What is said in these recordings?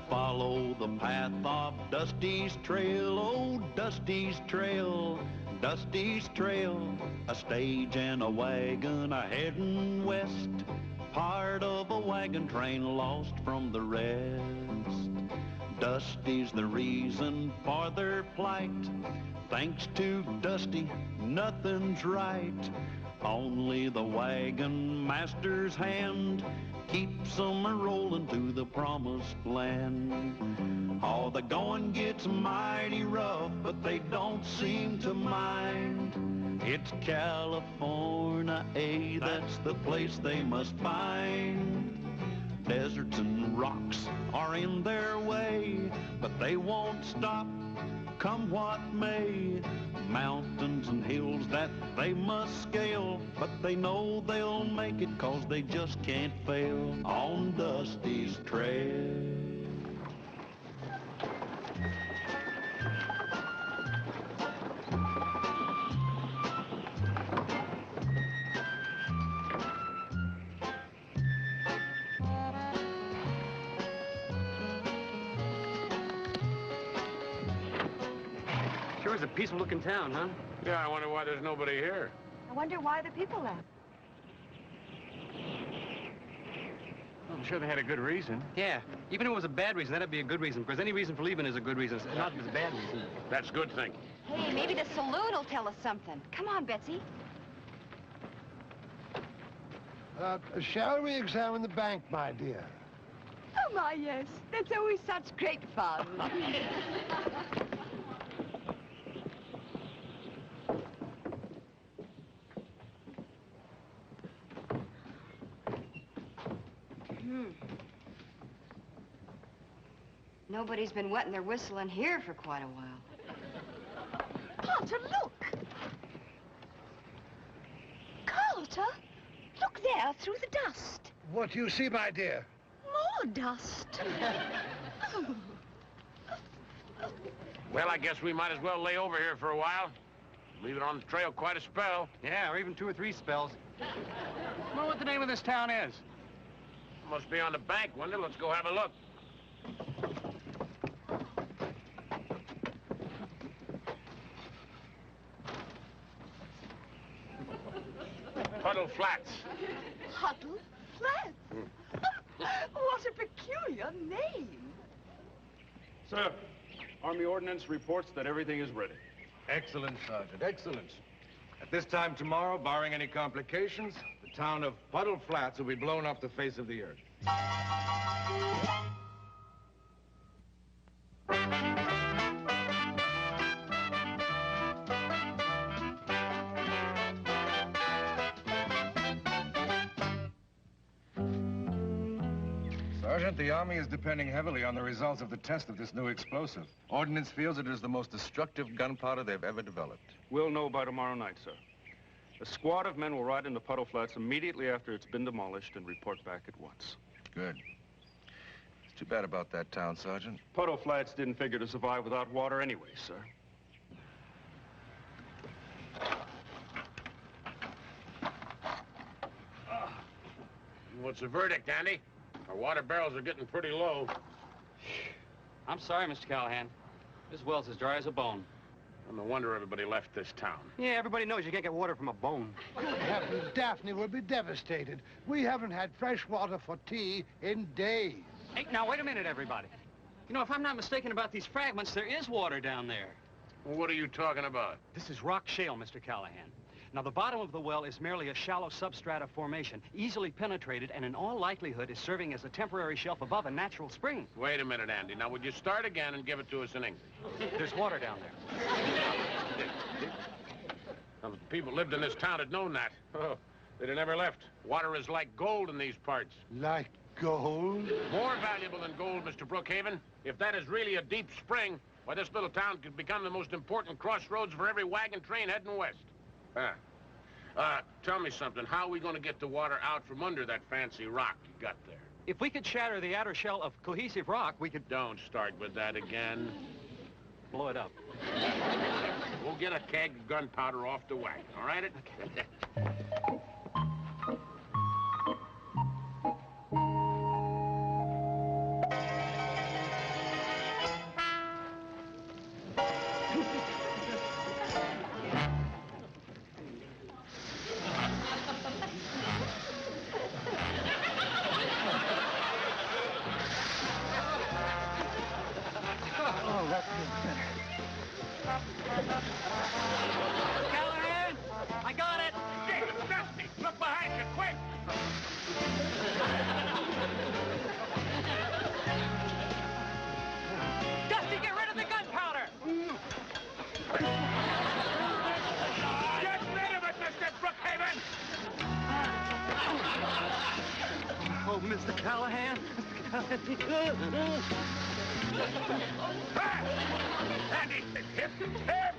follow the path of Dusty's trail, oh, Dusty's trail, Dusty's trail. A stage and a wagon a heading west, part of a wagon train lost from the rest. Dusty's the reason for their plight. Thanks to Dusty, nothing's right. Only the wagon master's hand keeps them a-rolling to the promised land. Oh, the going gets mighty rough, but they don't seem to mind. It's California, that's the place they must find. Deserts and rocks are in their way, but they won't stop, come what may. Mountains and hills that they must scale, but they know they'll make it 'cause they just can't fail on Dusty's trail. Sure is a peaceful-looking town, huh? Yeah, I wonder why there's nobody here. I wonder why the people left. Well, I'm sure they had a good reason. Yeah, even if it was a bad reason, that'd be a good reason, because any reason for leaving is a good reason, not as a bad reason. That's good thinking. Hey, maybe the saloon will tell us something. Come on, Betsy. Shall we examine the bank, my dear? Oh, my, yes. That's always such great fun. Nobody's been wetting their whistle in here for quite a while. Carter, look! Carter, look there through the dust. What do you see, my dear? More dust. Well, I guess we might as well lay over here for a while. Leave it on the trail quite a spell. Yeah, or even 2 or 3 spells. I wonder what the name of this town is. Must be on the bank, wonder. Let's go have a look. Puddle Flats. Puddle Flats? What a peculiar name. Sir, Army Ordnance reports that everything is ready. Excellent, Sergeant, excellent. At this time tomorrow, barring any complications, the town of Puddle Flats will be blown off the face of the earth. Sergeant, the Army is depending heavily on the results of the test of this new explosive. Ordnance feels it is the most destructive gunpowder they've ever developed. We'll know by tomorrow night, sir. A squad of men will ride into Puddle Flats immediately after it's been demolished and report back at once. Good. It's too bad about that town, Sergeant. Puddle Flats didn't figure to survive without water anyway, sir. What's the verdict, Andy? Our water barrels are getting pretty low. I'm sorry, Mr. Callahan. This well's as dry as a bone. No wonder everybody left this town. Yeah, everybody knows you can't get water from a bone. Good heavens, Daphne will be devastated. We haven't had fresh water for tea in days. Hey, now, wait a minute, everybody. You know, if I'm not mistaken about these fragments, there is water down there. Well, what are you talking about? This is rock shale, Mr. Callahan. Now, the bottom of the well is merely a shallow substrata formation, easily penetrated, and in all likelihood is serving as a temporary shelf above a natural spring. Wait a minute, Andy. Now, would you start again and give it to us in English? There's water down there. Now, the people who lived in this town had known that. Oh, they'd have never left. Water is like gold in these parts. Like gold? More valuable than gold, Mr. Brookhaven. If that is really a deep spring, why, this little town could become the most important crossroads for every wagon train heading west. Tell me something. How are we going to get the water out from under that fancy rock you got there? If we could shatter the outer shell of cohesive rock, we could... Don't start with that again. Blow it up. We'll get a keg of gunpowder off the wagon, all right? Okay. Look behind you, quick! Dusty, get rid of the gunpowder! Get rid of it, Mr. Brookhaven! Oh, Mr. Callahan. Andy, hip, hip!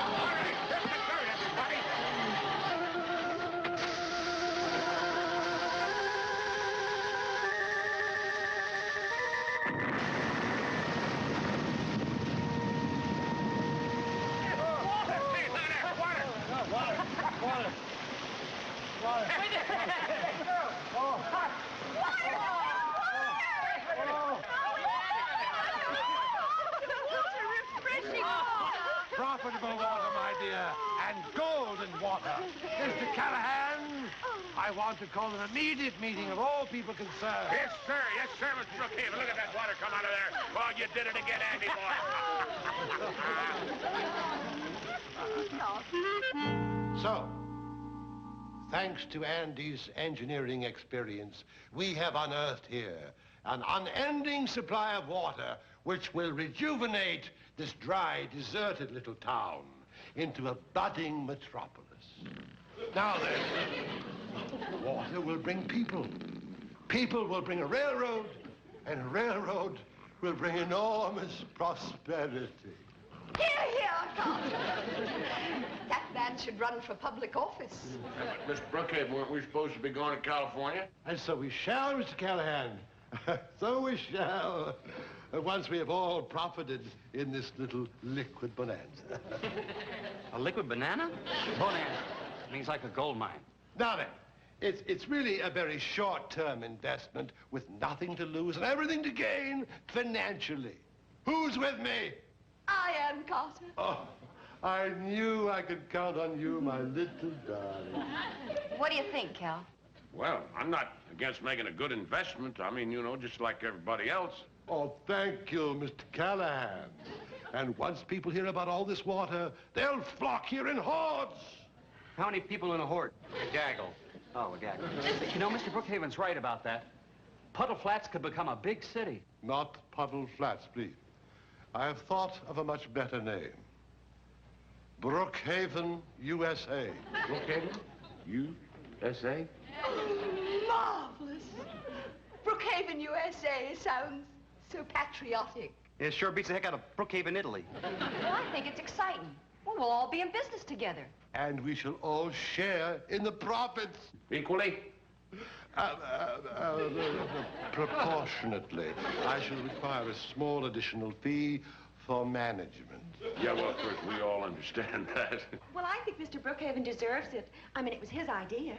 All right, hit the turn, everybody! Water! Hey, there, water! Profitable water, my dear, and golden water. Mr. Callahan, I want to call an immediate meeting of all people concerned. Yes, sir, Mr. Brookhaven. Look at that water come out of there. Oh, you did it again, Andy, boy. So, thanks to Andy's engineering experience, we have unearthed here an unending supply of water which will rejuvenate this dry, deserted little town into a budding metropolis. Now then, water will bring people. People will bring a railroad, and a railroad will bring enormous prosperity. Here, Carter. That man should run for public office. Miss Brookhaven, weren't we supposed to be going to California? And so we shall, Mr. Callahan. So we shall. Once we have all profited in this little liquid bonanza. A liquid banana? Bonanza. Means like a gold mine. Now then, it's really a very short-term investment with nothing to lose and everything to gain financially. Who's with me? I am, Carter. Oh, I knew I could count on you, my little darling. What do you think, Cal? Well, I'm not against making a good investment. I mean, you know, just like everybody else. Oh, thank you, Mr. Callahan. And once people hear about all this water, they'll flock here in hordes. How many people in a horde? A gaggle. Oh, a gaggle. You know, Mr. Brookhaven's right about that. Puddle Flats could become a big city. Not Puddle Flats, please. I have thought of a much better name. Brookhaven, USA. Brookhaven? USA? Marvelous. Brookhaven, USA sounds so patriotic. It sure beats the heck out of Brookhaven, Italy. Well, I think it's exciting. Well, we'll all be in business together. And we shall all share in the profits. Equally? Proportionately. I shall require a small additional fee for management. Yeah, well, of course, we all understand that. Well, I think Mr. Brookhaven deserves it. I mean, it was his idea.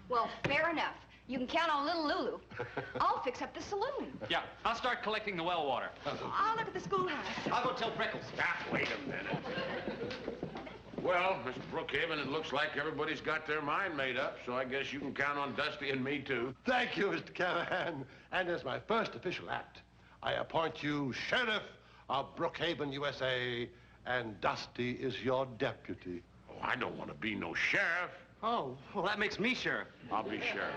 Well, fair enough. You can count on little Lulu. I'll fix up the saloon. Yeah, I'll start collecting the well water. I'll look at the schoolhouse. I'll go tell Freckles. Wait a minute. Well, Mr. Brookhaven, it looks like everybody's got their mind made up, so I guess you can count on Dusty and me, too. Thank you, Mr. Callahan. And as my first official act, I appoint you Sheriff of Brookhaven, USA, and Dusty is your deputy. Oh, I don't want to be no sheriff. Oh, well, that makes me sheriff. I'll be sheriff.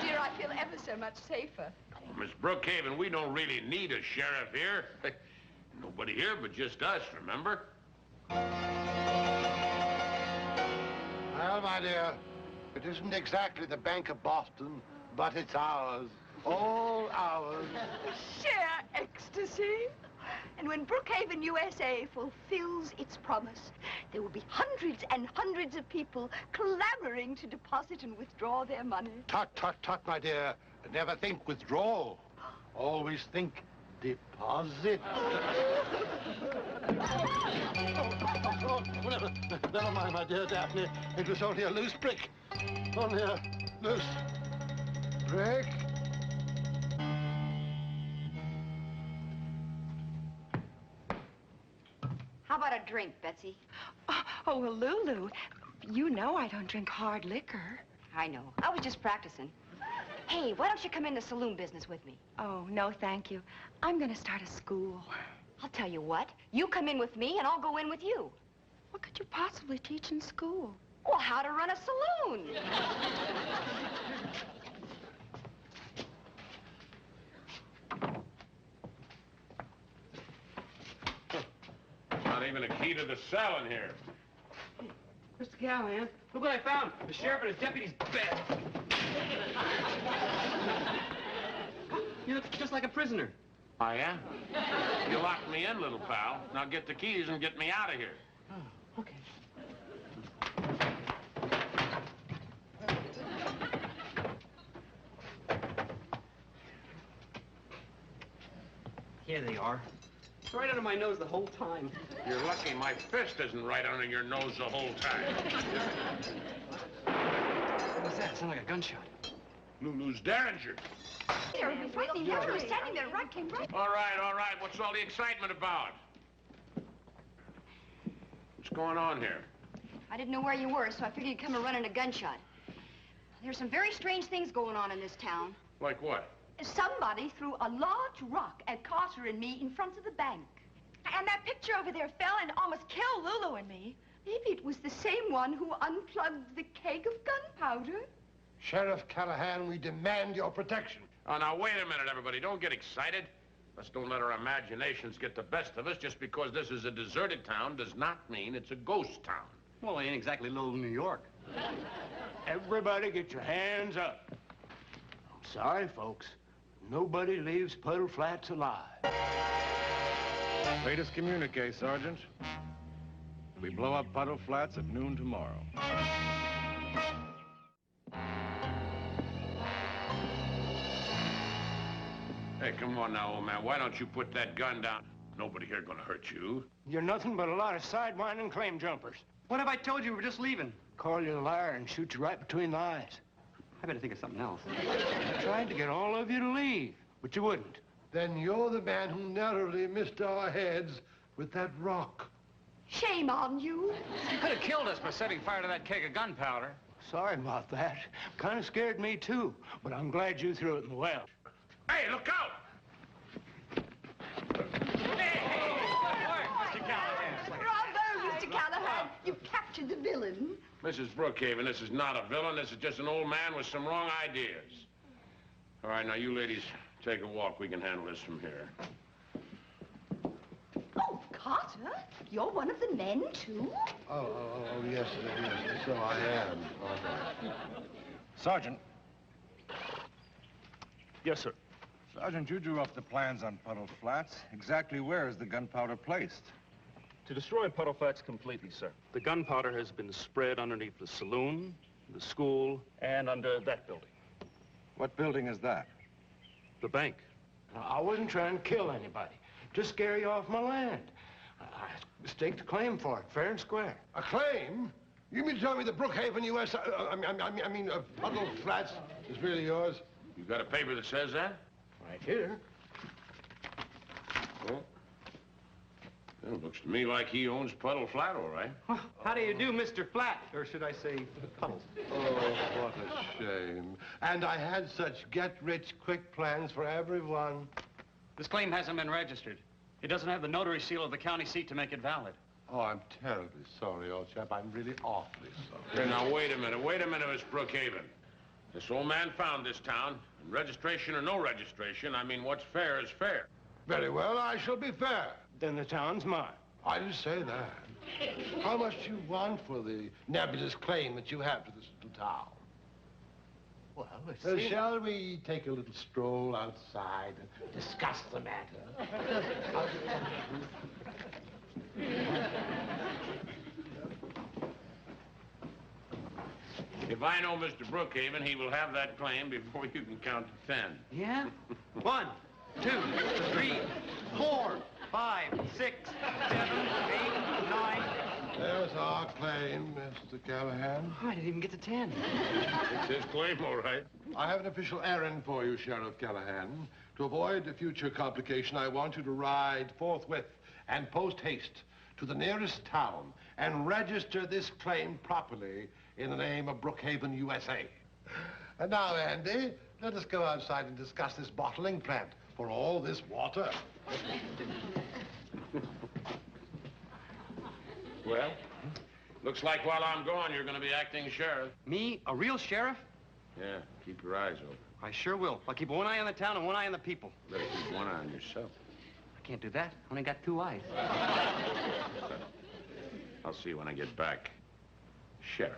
Dear, I feel ever so much safer. Miss Brookhaven, we don't really need a sheriff here. Nobody here but just us, remember? Well, my dear, it isn't exactly the Bank of Boston, but it's ours. All ours. Sheer ecstasy. And when Brookhaven, USA fulfills its promise, there will be hundreds and hundreds of people clamoring to deposit and withdraw their money. Tut, tut, tut, my dear. Never think withdrawal. Always think deposit. Never mind, my dear Daphne. It was only a loose brick. Only a loose brick. How about a drink, Betsy? Oh, well, Lulu, you know I don't drink hard liquor. I know. I was just practicing. Hey, why don't you come in the saloon business with me? Oh, no, thank you. I'm going to start a school. I'll tell you what. You come in with me, and I'll go in with you. What could you possibly teach in school? Well, how to run a saloon. Not even a key to the cell in here. Mr. Callahan, look what I found. The sheriff and his deputy's bed. You look just like a prisoner. Oh, yeah? You locked me in, little pal. Now get the keys and get me out of here. Oh, okay. Here they are. It's right under my nose the whole time. You're lucky my fist isn't right under your nose the whole time. What's that? It sounded like a gunshot. Lulu's Derringer. There, it was frightening. You were standing there, right, came right. All right. What's all the excitement about? What's going on here? I didn't know where you were, so I figured you'd come and run in a gunshot. There's some very strange things going on in this town. Like what? Somebody threw a large rock at Carter and me in front of the bank. And that picture over there fell and almost killed Lulu and me. Maybe it was the same one who unplugged the keg of gunpowder. Sheriff Callahan, we demand your protection. Oh, now, wait a minute, everybody. Don't get excited. Let's don't let our imaginations get the best of us. Just because this is a deserted town does not mean it's a ghost town. Well, it ain't exactly little New York. Everybody get your hands up. I'm sorry, folks. Nobody leaves Puddle Flats alive. Latest communique, Sergeant. We blow up Puddle Flats at noon tomorrow. Hey, come on now, old man. Why don't you put that gun down? Nobody here gonna hurt you. You're nothing but a lot of sidewinding claim jumpers. What have I told you? We're just leaving. Call you a liar and shoot you right between the eyes. I better think of something else. I tried to get all of you to leave, but you wouldn't. Then you're the man who narrowly missed our heads with that rock. Shame on you. You could have killed us by setting fire to that keg of gunpowder. Sorry about that. Kind of scared me, too. But I'm glad you threw it in the well. Hey, look out! Mr. Callahan. Bravo, Mr. Callahan. You captured the villain. Mrs. Brookhaven, this is not a villain. This is just an old man with some wrong ideas. All right, now, you ladies, take a walk. We can handle this from here. Oh, Carter, you're one of the men, too? Oh, yes, so I am. Sergeant. Yes, sir. Sergeant, you drew up the plans on Puddle Flats. Exactly where is the gunpowder placed? To destroy Puddle Flats completely, sir. The gunpowder has been spread underneath the saloon, the school, and under that building. What building is that? The bank. I wasn't trying to kill anybody. Just scare you off my land. I staked a claim for it, fair and square. A claim? You mean to tell me that Brookhaven, U.S., Puddle Flats is really yours? You got a paper that says that? Right here. Well, it looks to me like he owns Puddle Flat, all right. Well, how do you do, Mr. Flat? Or should I say, Puddle? Oh, what a shame. And I had such get-rich-quick plans for everyone. This claim hasn't been registered. It doesn't have the notary seal of the county seat to make it valid. Oh, I'm terribly sorry, old chap. I'm really awfully sorry. Hey, now, wait a minute, Miss Brookhaven. This old man found this town, and registration or no registration, I mean, what's fair is fair. Very well, I shall be fair. Then the town's mine. I didn't say that. How much do you want for the nebulous claim that you have to this little town? Well, let's see. Shall we take a little stroll outside and discuss the matter? If I know Mr. Brookhaven, he will have that claim before you can count to 10. Yeah? 1, 2, 3, 4, 5, 6, 7, 8, 9. There's our claim, Mr. Callahan. Oh, I didn't even get to 10. It's his claim, all right. I have an official errand for you, Sheriff Callahan. To avoid a future complication, I want you to ride forthwith and post-haste to the nearest town and register this claim properly in the name of Brookhaven, USA. And now, Andy, let us go outside and discuss this bottling plant for all this water. Well, looks like while I'm gone, you're going to be acting sheriff. Me? A real sheriff? Yeah, keep your eyes open. I sure will. I'll keep one eye on the town and one eye on the people. Better keep one eye on yourself. I can't do that. I only got 2 eyes. I'll see you when I get back. Sheriff.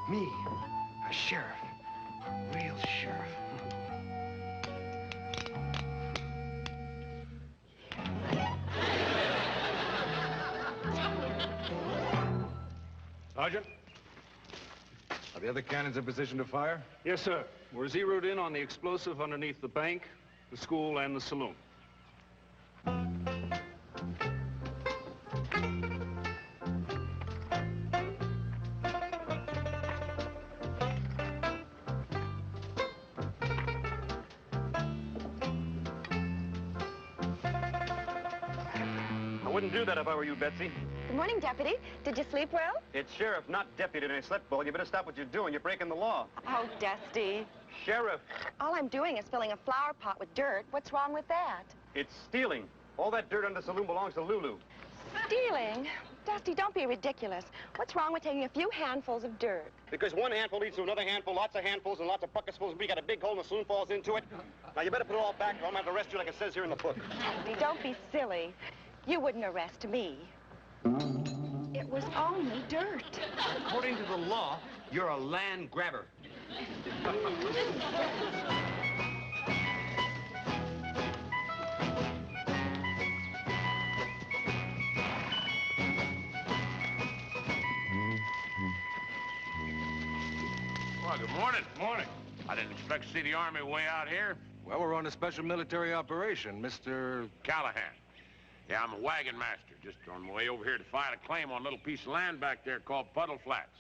Me? A sheriff. A real sheriff. Sergeant? Are the other cannons in position to fire? Yes, sir. We're zeroed in on the explosive underneath the bank, the school, and the saloon. I wouldn't do that if I were you, Betsy. Good morning, Deputy. Did you sleep well? It's sheriff, not deputy, and I slept well. You better stop what you're doing. You're breaking the law. Oh, Dusty. Sheriff, All I'm doing is filling a flower pot with dirt. What's wrong with that? it's stealing. All that dirt under the saloon belongs to Lulu. Stealing? Dusty, don't be ridiculous. What's wrong with taking a few handfuls of dirt? Because one handful leads to another handful, lots of handfuls and lots of bucketsfuls. We got a big hole and the saloon falls into it. Now, you better put it all back or I'm going to arrest you like it says here in the book. Dusty, don't be silly. You wouldn't arrest me. It was only dirt. According to the law, you're a land grabber. Well, good morning. Morning. I didn't expect to see the Army way out here. Well, we're on a special military operation, Mr. Callahan. Yeah, I'm a wagon master. Just on my way over here to file a claim on a little piece of land back there called Puddle Flats.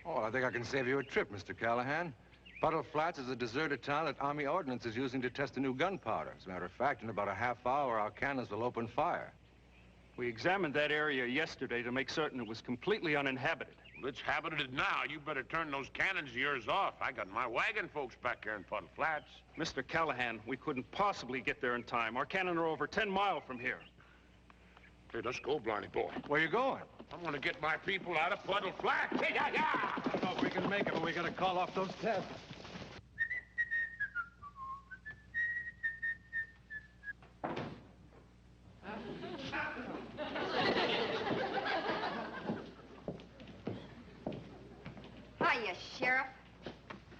Oh, I think I can save you a trip, Mr. Callahan. Puddle Flats is a deserted town that Army Ordnance is using to test a new gunpowder. As a matter of fact, in about a half hour, our cannons will open fire. We examined that area yesterday to make certain it was completely uninhabited. Well, it's habited now. You better turn those cannons of yours off. I got my wagon folks back there in Puddle Flats. Mr. Callahan, we couldn't possibly get there in time. Our cannon are over 10 miles from here. Hey, let's go, Blarney boy. Where you going? I'm gonna get my people out of Puddle Flats. Hey, yeah, yeah! I don't know if we can make it, but we gotta call off those tests. Hiya, Sheriff.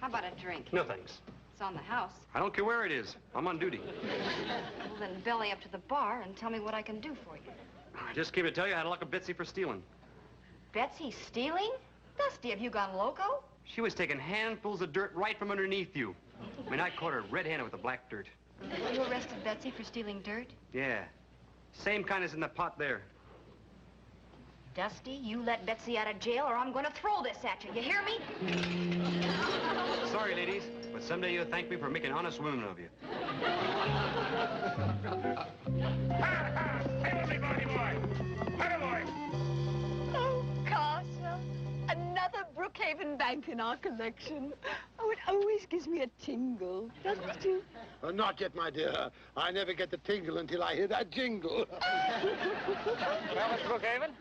How about a drink? No, thanks. It's on the house. I don't care where it is. I'm on duty. Well, then belly up to the bar and tell me what I can do for you. I just came to tell you I had a luck of Betsy for stealing. Betsy stealing? Dusty, have you gone loco? She was taking handfuls of dirt right from underneath you. I mean, I caught her red-handed with the black dirt. You arrested Betsy for stealing dirt? Yeah. Same kind as in the pot there. Dusty, you let Betsy out of jail or I'm going to throw this at you. You hear me? Sorry, ladies, but someday you'll thank me for making honest women of you. Hey, with me, Barney boy! Hey, boy! Oh, Casa, another Brookhaven bank in our collection. Oh, it always gives me a tingle, doesn't it? Not yet, my dear. I never get the tingle until I hear that jingle. Well, Mr. Brookhaven,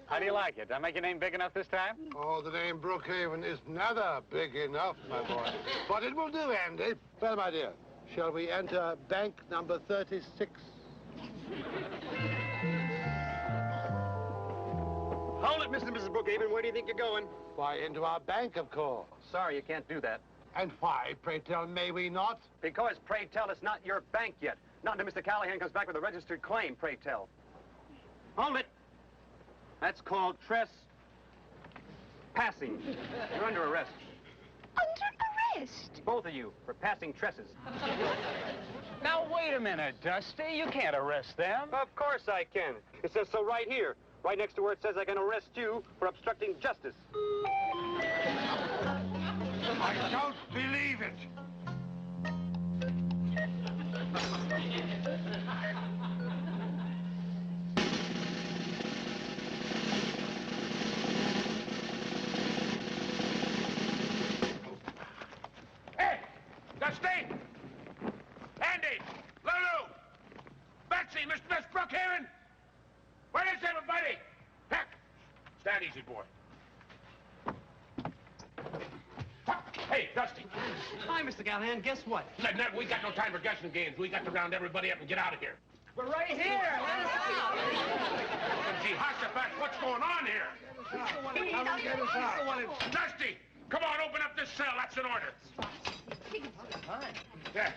how do you like it? Did I make your name big enough this time? Oh, the name Brookhaven is never big enough, my boy. But it will do, Andy. Well, my dear, shall we enter bank number 36? Hold it, Mr. and Mrs. Brookhaven. Where do you think you're going? Why, into our bank, of course. Sorry, you can't do that. And why, pray tell, may we not? Because, pray tell, it's not your bank yet. Not until Mr. Callahan comes back with a registered claim, pray tell. Hold it. That's called trespassing. You're under arrest. Under arrest? Both of you, for passing tresses. Now, wait a minute, Dusty. You can't arrest them. Of course I can. It says so right here. Right next to where it says I can arrest you for obstructing justice. I don't believe it. Hey! Dusty! Andy! Lulu! Dusty, Miss Brookhaven! Where is everybody? Heck! Stand easy, boy. Hey, Dusty. Hi, Mr. Callahan. Guess what? Ned, we got no time for guessing games. We got to round everybody up and get out of here. We're right here. Let us out. Gee, Hossafat, what's going on here? Dusty, come on, open up this cell. That's an order. Yeah.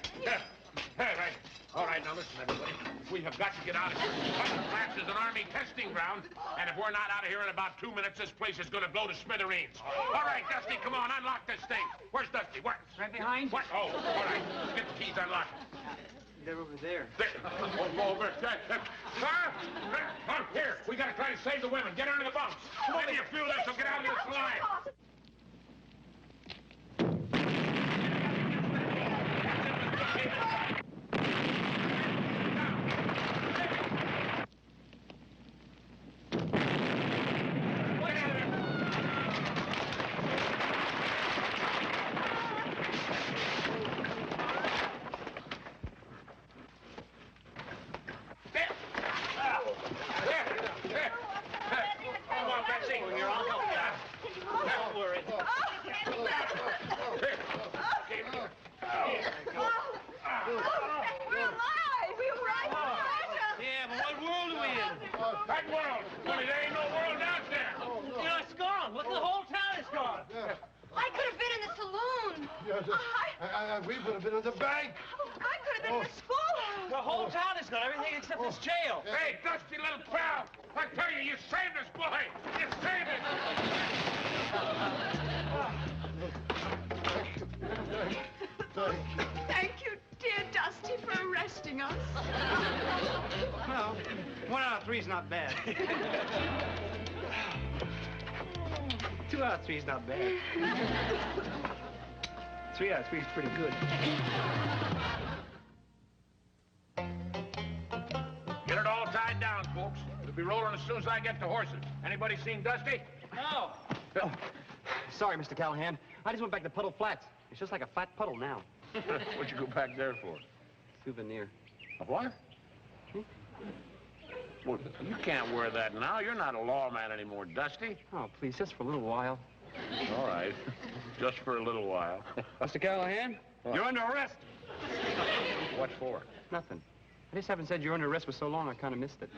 All right, now listen, everybody. We have got to get out of here. Puddle Flats is an Army testing ground, and if we're not out of here in about 2 minutes, this place is going to blow to smithereens. All right, Dusty, come on, unlock this thing. Where's Dusty? Where? Right behind. What? Oh, all right. Get the keys unlocked. They're over there. There. Oh, over. Here, we got to try to save the women. Get her into the bunks. Maybe a few of us will get out of this line. We could have been in the bank. I could have been in the schoolhouse. The whole town is gone. Everything except this jail. Hey, Dusty little pal. I tell you, you saved us, boy. You saved us. Thank you, dear Dusty, for arresting us. Well, 1 out of 3 is not bad. 2 out of 3 is not bad. 3 out of 3 is pretty good. Get it all tied down, folks. It'll be rolling as soon as I get the horses. Anybody seen Dusty? No. Oh, sorry, Mr. Callahan. I just went back to Puddle Flats. It's just like a flat puddle now. What'd you go back there for? Souvenir. A what? Well, you can't wear that now. You're not a lawman anymore, Dusty. Oh, please, just for a little while. All right. Just for a little while. Mr. Callahan, you're under arrest. What for? Nothing. I just haven't said you're under arrest for so long, I kind of missed it.